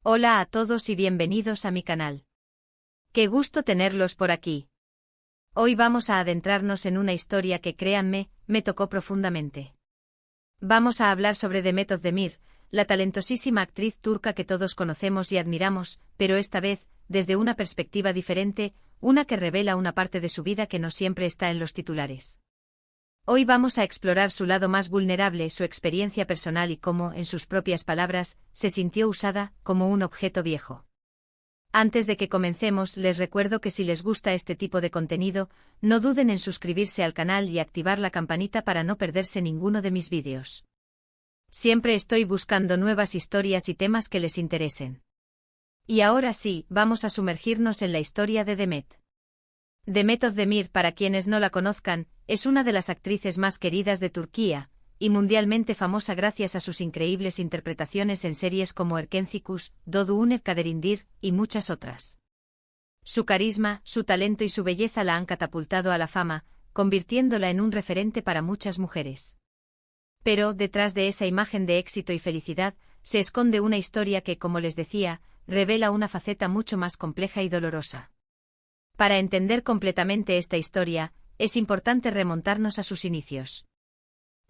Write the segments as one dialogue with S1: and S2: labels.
S1: Hola a todos y bienvenidos a mi canal. Qué gusto tenerlos por aquí. Hoy vamos a adentrarnos en una historia que, créanme, me tocó profundamente. Vamos a hablar sobre Demet Özdemir, la talentosísima actriz turca que todos conocemos y admiramos, pero esta vez, desde una perspectiva diferente, una que revela una parte de su vida que no siempre está en los titulares. Hoy vamos a explorar su lado más vulnerable, su experiencia personal y cómo, en sus propias palabras, se sintió usada como un objeto viejo. Antes de que comencemos, les recuerdo que si les gusta este tipo de contenido, no duden en suscribirse al canal y activar la campanita para no perderse ninguno de mis vídeos. Siempre estoy buscando nuevas historias y temas que les interesen. Y ahora sí, vamos a sumergirnos en la historia de Demet. Demet Özdemir, para quienes no la conozcan, es una de las actrices más queridas de Turquía, y mundialmente famosa gracias a sus increíbles interpretaciones en series como Erkencikus, Doğduğun Kaderindir, y muchas otras. Su carisma, su talento y su belleza la han catapultado a la fama, convirtiéndola en un referente para muchas mujeres. Pero, detrás de esa imagen de éxito y felicidad, se esconde una historia que, como les decía, revela una faceta mucho más compleja y dolorosa. Para entender completamente esta historia, es importante remontarnos a sus inicios.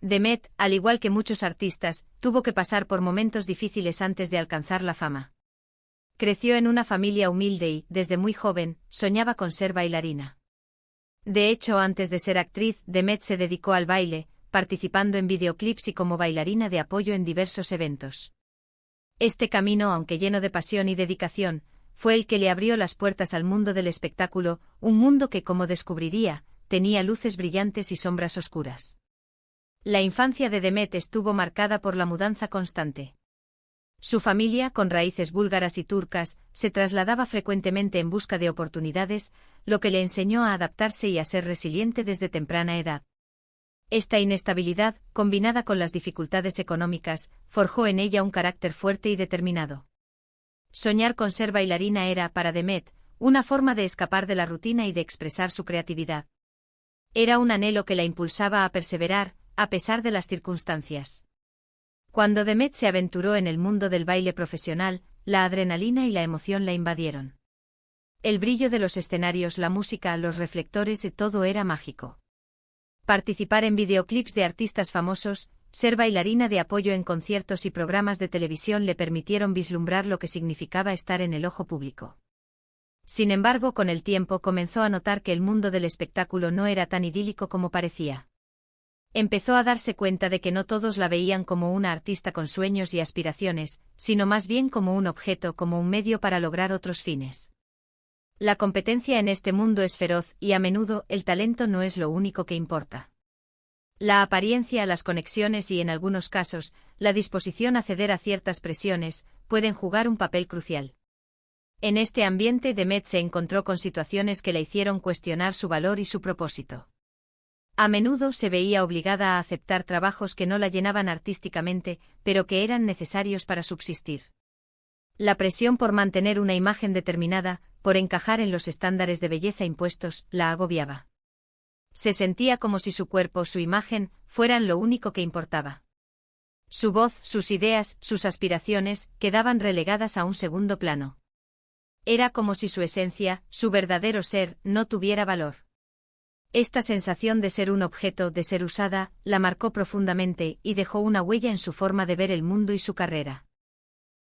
S1: Demet, al igual que muchos artistas, tuvo que pasar por momentos difíciles antes de alcanzar la fama. Creció en una familia humilde y, desde muy joven, soñaba con ser bailarina. De hecho, antes de ser actriz, Demet se dedicó al baile, participando en videoclips y como bailarina de apoyo en diversos eventos. Este camino, aunque lleno de pasión y dedicación, fue el que le abrió las puertas al mundo del espectáculo, un mundo que, como descubriría, tenía luces brillantes y sombras oscuras. La infancia de Demet estuvo marcada por la mudanza constante. Su familia, con raíces búlgaras y turcas, se trasladaba frecuentemente en busca de oportunidades, lo que le enseñó a adaptarse y a ser resiliente desde temprana edad. Esta inestabilidad, combinada con las dificultades económicas, forjó en ella un carácter fuerte y determinado. Soñar con ser bailarina era, para Demet, una forma de escapar de la rutina y de expresar su creatividad. Era un anhelo que la impulsaba a perseverar, a pesar de las circunstancias. Cuando Demet se aventuró en el mundo del baile profesional, la adrenalina y la emoción la invadieron. El brillo de los escenarios, la música, los reflectores y todo era mágico. Participar en videoclips de artistas famosos, ser bailarina de apoyo en conciertos y programas de televisión le permitieron vislumbrar lo que significaba estar en el ojo público. Sin embargo, con el tiempo comenzó a notar que el mundo del espectáculo no era tan idílico como parecía. Empezó a darse cuenta de que no todos la veían como una artista con sueños y aspiraciones, sino más bien como un objeto, como un medio para lograr otros fines. La competencia en este mundo es feroz y a menudo el talento no es lo único que importa. La apariencia, las conexiones y, en algunos casos, la disposición a ceder a ciertas presiones, pueden jugar un papel crucial. En este ambiente, Demet se encontró con situaciones que la hicieron cuestionar su valor y su propósito. A menudo se veía obligada a aceptar trabajos que no la llenaban artísticamente, pero que eran necesarios para subsistir. La presión por mantener una imagen determinada, por encajar en los estándares de belleza impuestos, la agobiaba. Se sentía como si su cuerpo, su imagen, fueran lo único que importaba. Su voz, sus ideas, sus aspiraciones, quedaban relegadas a un segundo plano. Era como si su esencia, su verdadero ser, no tuviera valor. Esta sensación de ser un objeto, de ser usada, la marcó profundamente y dejó una huella en su forma de ver el mundo y su carrera.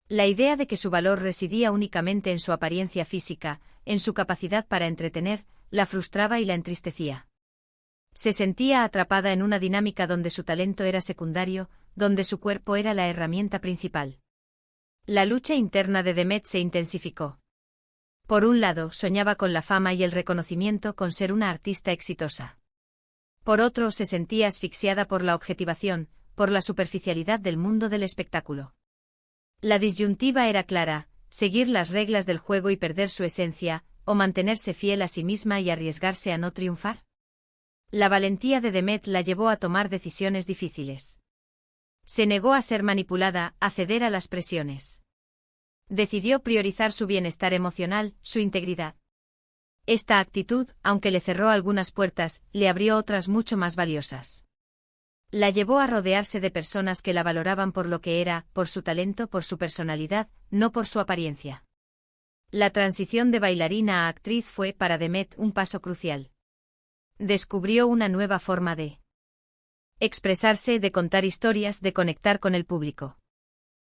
S1: La idea de que su valor residía únicamente en su apariencia física, en su capacidad para entretener, la frustraba y la entristecía. Se sentía atrapada en una dinámica donde su talento era secundario, donde su cuerpo era la herramienta principal. La lucha interna de Demet se intensificó. Por un lado, soñaba con la fama y el reconocimiento, con ser una artista exitosa. Por otro, se sentía asfixiada por la objetivación, por la superficialidad del mundo del espectáculo. La disyuntiva era clara: seguir las reglas del juego y perder su esencia, o mantenerse fiel a sí misma y arriesgarse a no triunfar. La valentía de Demet la llevó a tomar decisiones difíciles. Se negó a ser manipulada, a ceder a las presiones. Decidió priorizar su bienestar emocional, su integridad. Esta actitud, aunque le cerró algunas puertas, le abrió otras mucho más valiosas. La llevó a rodearse de personas que la valoraban por lo que era, por su talento, por su personalidad, no por su apariencia. La transición de bailarina a actriz fue para Demet un paso crucial. Descubrió una nueva forma de expresarse, de contar historias, de conectar con el público.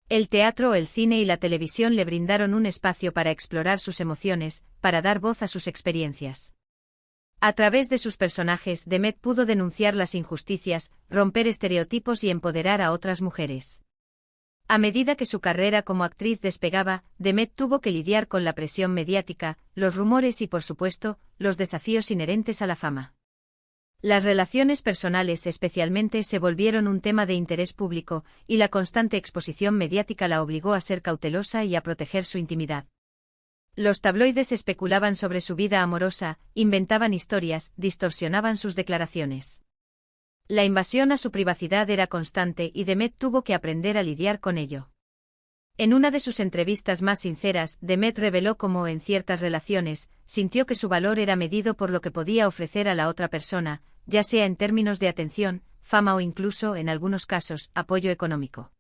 S1: El teatro, el cine y la televisión le brindaron un espacio para explorar sus emociones, para dar voz a sus experiencias. A través de sus personajes, Demet pudo denunciar las injusticias, romper estereotipos y empoderar a otras mujeres. A medida que su carrera como actriz despegaba, Demet tuvo que lidiar con la presión mediática, los rumores y, por supuesto, los desafíos inherentes a la fama. Las relaciones personales especialmente se volvieron un tema de interés público, y la constante exposición mediática la obligó a ser cautelosa y a proteger su intimidad. Los tabloides especulaban sobre su vida amorosa, inventaban historias, distorsionaban sus declaraciones. La invasión a su privacidad era constante y Demet tuvo que aprender a lidiar con ello. En una de sus entrevistas más sinceras, Demet reveló cómo, en ciertas relaciones, sintió que su valor era medido por lo que podía ofrecer a la otra persona, ya sea en términos de atención, fama o incluso, en algunos casos, apoyo económico.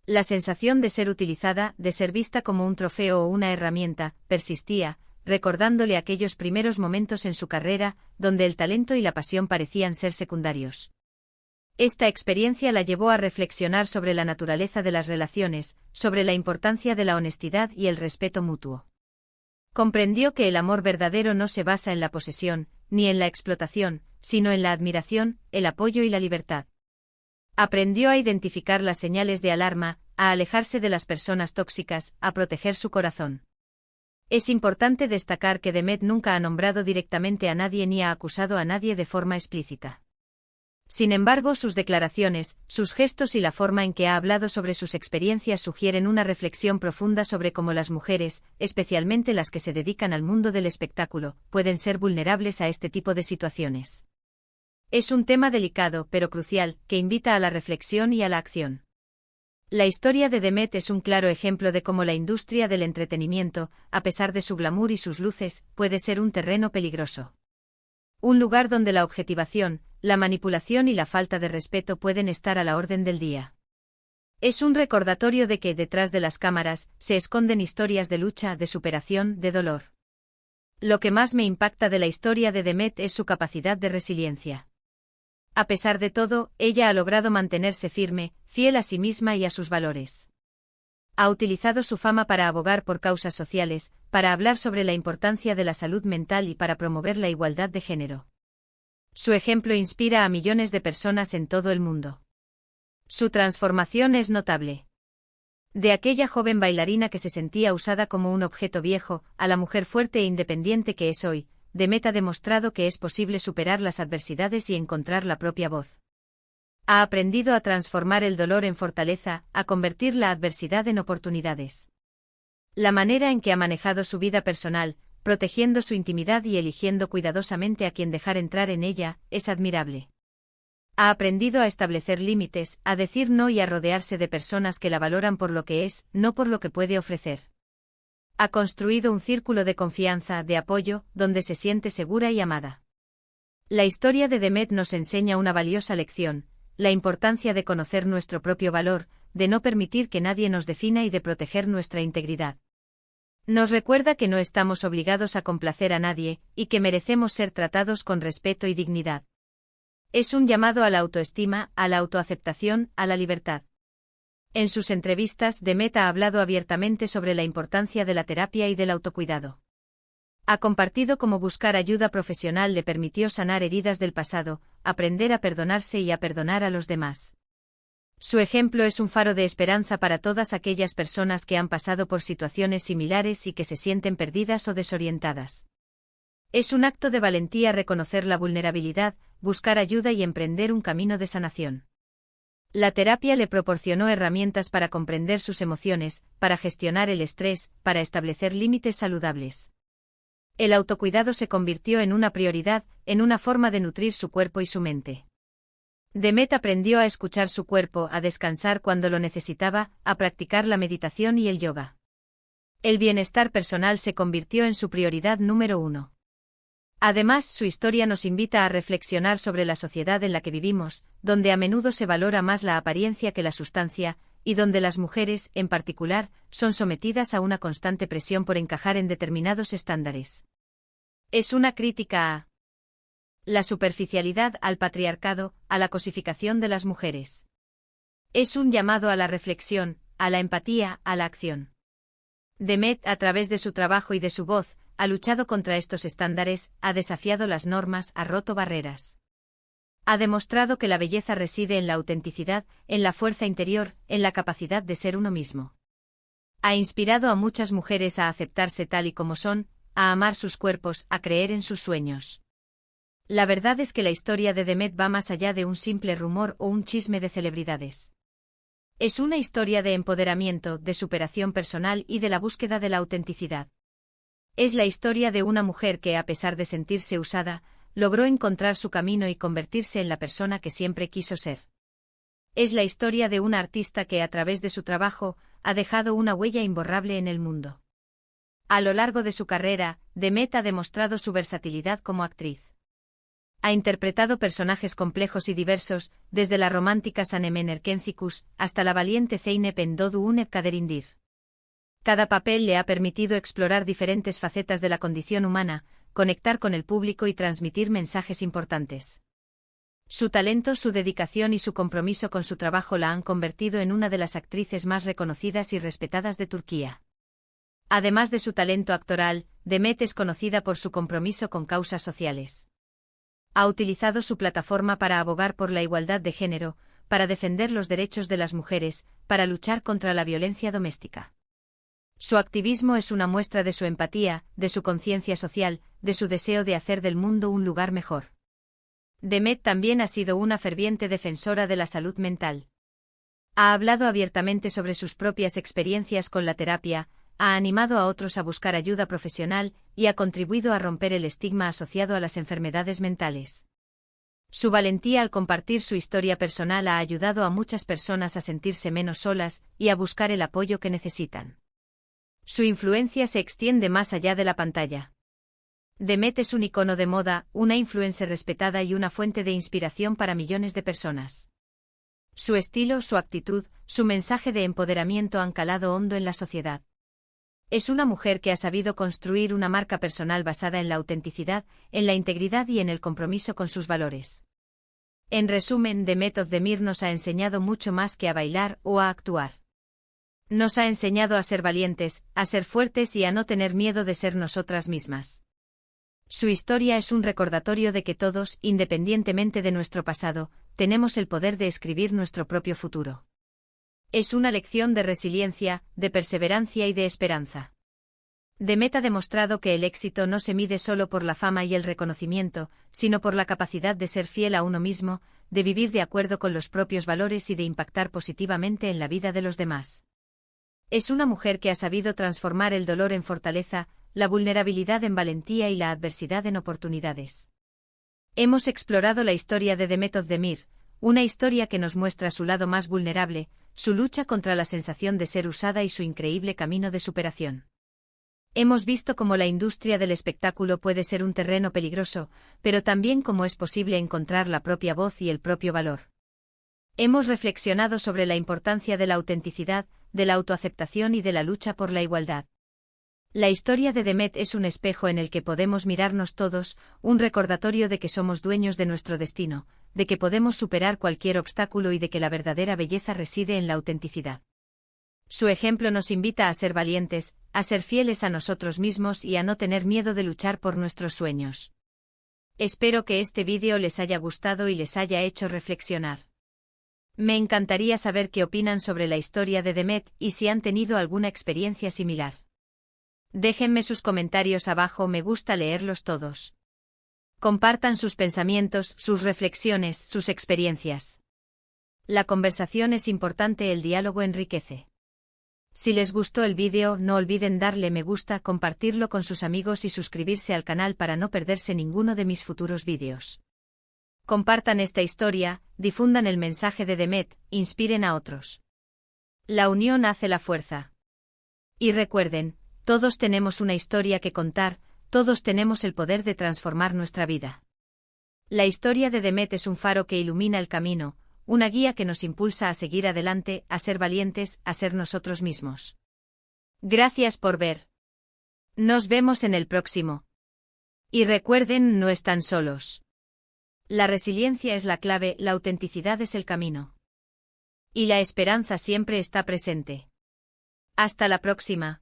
S1: La sensación de ser utilizada, de ser vista como un trofeo o una herramienta, persistía, recordándole aquellos primeros momentos en su carrera, donde el talento y la pasión parecían ser secundarios. Esta experiencia la llevó a reflexionar sobre la naturaleza de las relaciones, sobre la importancia de la honestidad y el respeto mutuo. Comprendió que el amor verdadero no se basa en la posesión, ni en la explotación, sino en la admiración, el apoyo y la libertad. Aprendió a identificar las señales de alarma, a alejarse de las personas tóxicas, a proteger su corazón. Es importante destacar que Demet nunca ha nombrado directamente a nadie ni ha acusado a nadie de forma explícita. Sin embargo, sus declaraciones, sus gestos y la forma en que ha hablado sobre sus experiencias sugieren una reflexión profunda sobre cómo las mujeres, especialmente las que se dedican al mundo del espectáculo, pueden ser vulnerables a este tipo de situaciones. Es un tema delicado, pero crucial, que invita a la reflexión y a la acción. La historia de Demet es un claro ejemplo de cómo la industria del entretenimiento, a pesar de su glamour y sus luces, puede ser un terreno peligroso. Un lugar donde la objetivación, la manipulación y la falta de respeto pueden estar a la orden del día. Es un recordatorio de que, detrás de las cámaras, se esconden historias de lucha, de superación, de dolor. Lo que más me impacta de la historia de Demet es su capacidad de resiliencia. A pesar de todo, ella ha logrado mantenerse firme, fiel a sí misma y a sus valores. Ha utilizado su fama para abogar por causas sociales, para hablar sobre la importancia de la salud mental y para promover la igualdad de género. Su ejemplo inspira a millones de personas en todo el mundo. Su transformación es notable. De aquella joven bailarina que se sentía usada como un objeto viejo, a la mujer fuerte e independiente que es hoy, Demet ha demostrado que es posible superar las adversidades y encontrar la propia voz. Ha aprendido a transformar el dolor en fortaleza, a convertir la adversidad en oportunidades. La manera en que ha manejado su vida personal, protegiendo su intimidad y eligiendo cuidadosamente a quien dejar entrar en ella, es admirable. Ha aprendido a establecer límites, a decir no y a rodearse de personas que la valoran por lo que es, no por lo que puede ofrecer. Ha construido un círculo de confianza, de apoyo, donde se siente segura y amada. La historia de Demet nos enseña una valiosa lección: la importancia de conocer nuestro propio valor, de no permitir que nadie nos defina y de proteger nuestra integridad. Nos recuerda que no estamos obligados a complacer a nadie, y que merecemos ser tratados con respeto y dignidad. Es un llamado a la autoestima, a la autoaceptación, a la libertad. En sus entrevistas, Demet ha hablado abiertamente sobre la importancia de la terapia y del autocuidado. Ha compartido cómo buscar ayuda profesional le permitió sanar heridas del pasado, aprender a perdonarse y a perdonar a los demás. Su ejemplo es un faro de esperanza para todas aquellas personas que han pasado por situaciones similares y que se sienten perdidas o desorientadas. Es un acto de valentía reconocer la vulnerabilidad, buscar ayuda y emprender un camino de sanación. La terapia le proporcionó herramientas para comprender sus emociones, para gestionar el estrés, para establecer límites saludables. El autocuidado se convirtió en una prioridad, en una forma de nutrir su cuerpo y su mente. Demet aprendió a escuchar su cuerpo, a descansar cuando lo necesitaba, a practicar la meditación y el yoga. El bienestar personal se convirtió en su prioridad número 1. Además, su historia nos invita a reflexionar sobre la sociedad en la que vivimos, donde a menudo se valora más la apariencia que la sustancia, y donde las mujeres, en particular, son sometidas a una constante presión por encajar en determinados estándares. Es una crítica a la superficialidad, al patriarcado, a la cosificación de las mujeres. Es un llamado a la reflexión, a la empatía, a la acción. Demet, a través de su trabajo y de su voz, ha luchado contra estos estándares, ha desafiado las normas, ha roto barreras. Ha demostrado que la belleza reside en la autenticidad, en la fuerza interior, en la capacidad de ser uno mismo. Ha inspirado a muchas mujeres a aceptarse tal y como son, a amar sus cuerpos, a creer en sus sueños. La verdad es que la historia de Demet va más allá de un simple rumor o un chisme de celebridades. Es una historia de empoderamiento, de superación personal y de la búsqueda de la autenticidad. Es la historia de una mujer que, a pesar de sentirse usada, logró encontrar su camino y convertirse en la persona que siempre quiso ser. Es la historia de una artista que, a través de su trabajo, ha dejado una huella imborrable en el mundo. A lo largo de su carrera, Demet ha demostrado su versatilidad como actriz. Ha interpretado personajes complejos y diversos, desde la romántica Sanemen Erkencikus hasta la valiente Zeynep en Doğu Unep Kaderindir. Cada papel le ha permitido explorar diferentes facetas de la condición humana, conectar con el público y transmitir mensajes importantes. Su talento, su dedicación y su compromiso con su trabajo la han convertido en una de las actrices más reconocidas y respetadas de Turquía. Además de su talento actoral, Demet es conocida por su compromiso con causas sociales. Ha utilizado su plataforma para abogar por la igualdad de género, para defender los derechos de las mujeres, para luchar contra la violencia doméstica. Su activismo es una muestra de su empatía, de su conciencia social, de su deseo de hacer del mundo un lugar mejor. Demet también ha sido una ferviente defensora de la salud mental. Ha hablado abiertamente sobre sus propias experiencias con la terapia, ha animado a otros a buscar ayuda profesional y ha contribuido a romper el estigma asociado a las enfermedades mentales. Su valentía al compartir su historia personal ha ayudado a muchas personas a sentirse menos solas y a buscar el apoyo que necesitan. Su influencia se extiende más allá de la pantalla. Demet es un icono de moda, una influencer respetada y una fuente de inspiración para millones de personas. Su estilo, su actitud, su mensaje de empoderamiento han calado hondo en la sociedad. Es una mujer que ha sabido construir una marca personal basada en la autenticidad, en la integridad y en el compromiso con sus valores. En resumen, Demet Özdemir nos ha enseñado mucho más que a bailar o a actuar. Nos ha enseñado a ser valientes, a ser fuertes y a no tener miedo de ser nosotras mismas. Su historia es un recordatorio de que todos, independientemente de nuestro pasado, tenemos el poder de escribir nuestro propio futuro. Es una lección de resiliencia, de perseverancia y de esperanza. Demet ha demostrado que el éxito no se mide solo por la fama y el reconocimiento, sino por la capacidad de ser fiel a uno mismo, de vivir de acuerdo con los propios valores y de impactar positivamente en la vida de los demás. Es una mujer que ha sabido transformar el dolor en fortaleza, la vulnerabilidad en valentía y la adversidad en oportunidades. Hemos explorado la historia de Demet Özdemir, una historia que nos muestra su lado más vulnerable, su lucha contra la sensación de ser usada y su increíble camino de superación. Hemos visto cómo la industria del espectáculo puede ser un terreno peligroso, pero también cómo es posible encontrar la propia voz y el propio valor. Hemos reflexionado sobre la importancia de la autenticidad, de la autoaceptación y de la lucha por la igualdad. La historia de Demet es un espejo en el que podemos mirarnos todos, un recordatorio de que somos dueños de nuestro destino, de que podemos superar cualquier obstáculo y de que la verdadera belleza reside en la autenticidad. Su ejemplo nos invita a ser valientes, a ser fieles a nosotros mismos y a no tener miedo de luchar por nuestros sueños. Espero que este vídeo les haya gustado y les haya hecho reflexionar. Me encantaría saber qué opinan sobre la historia de Demet y si han tenido alguna experiencia similar. Déjenme sus comentarios abajo, me gusta leerlos todos. Compartan sus pensamientos, sus reflexiones, sus experiencias. La conversación es importante, el diálogo enriquece. Si les gustó el vídeo, no olviden darle me gusta, compartirlo con sus amigos y suscribirse al canal para no perderse ninguno de mis futuros vídeos. Compartan esta historia, difundan el mensaje de Demet, inspiren a otros. La unión hace la fuerza. Y recuerden, todos tenemos una historia que contar, todos tenemos el poder de transformar nuestra vida. La historia de Demet es un faro que ilumina el camino, una guía que nos impulsa a seguir adelante, a ser valientes, a ser nosotros mismos. Gracias por ver. Nos vemos en el próximo. Y recuerden, no están solos. La resiliencia es la clave, la autenticidad es el camino. Y la esperanza siempre está presente. Hasta la próxima.